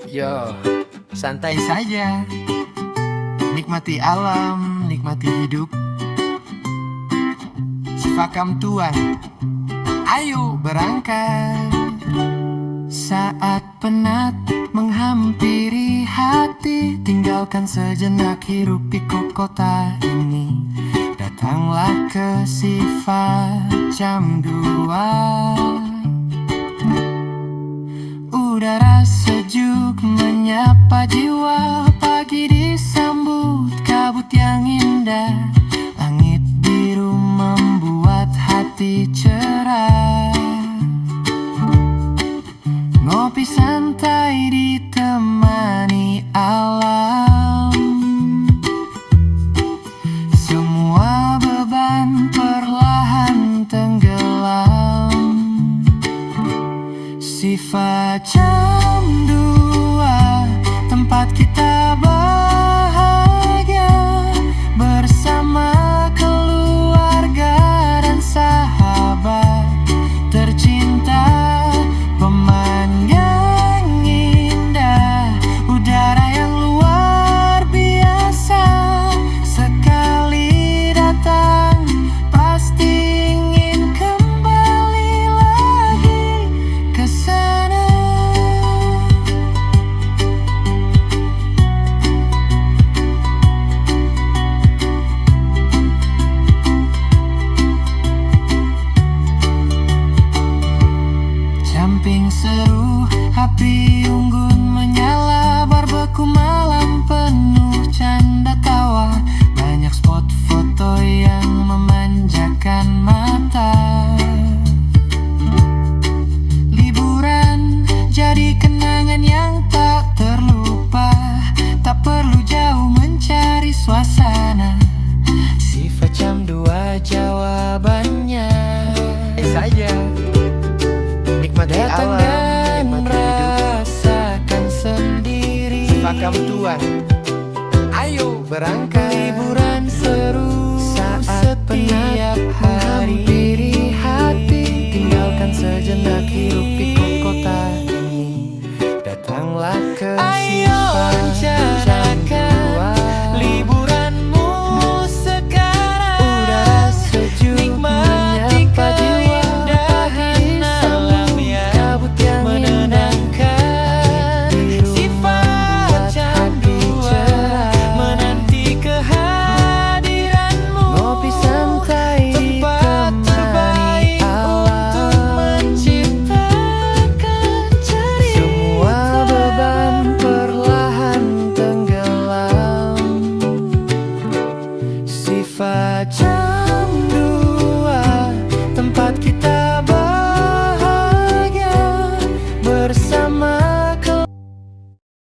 Yo, santai saja. Nikmati alam, nikmati hidup. Si Fakam Tuan, ayo berangkat. Saat penat menghampiri hati, tinggalkan sejenak hiruk pikuk kota ini. Datanglah ke Sifat jam 2. Udara sejuk menyapa jiwa, pagi disambut kabut yang indah. Langit biru membuat hati cerah. Ngopi santai ditemani alam. Semua beban perlahan tenggelam. Sifat jam 2, tempat kita bahagia bersama keluarga dan sahabat tercinta. Pemandangan indah, udara yang luar biasa. Sekali datang pasti ingin kembali lagi ke sana. Camping seru, api unggun menyala, barbeku malam penuh canda tawa. Banyak spot foto yang memanjakan mata. Liburan jadi kenangan yang tak terlupa. Tak perlu jauh mencari suasana. Sifat jam 2 jawabannya saja. Nikmati Datang alam, dan nikmati hidup. rasakan sendiri. Si Fakam Tuan, ayo berangkat. Liburan seru Saat setiap hari. menghampiri hati, tinggalkan sejenak hiruk pikuk kota ini. Datanglah ke Ayo Sifat jam 2. liburanmu sekarang. Udara sejuk Nikmati menyapa jiwa, keindahan alam yang kabut yang indah. menenangkan. Biru Sifat membuat jam hati 2 cerah. menanti kehadiranmu. Ngopi santai Tempat ditemani terbaik untuk alam. menciptakan cerita. Semua beban perlahan tenggelam. Sifat jam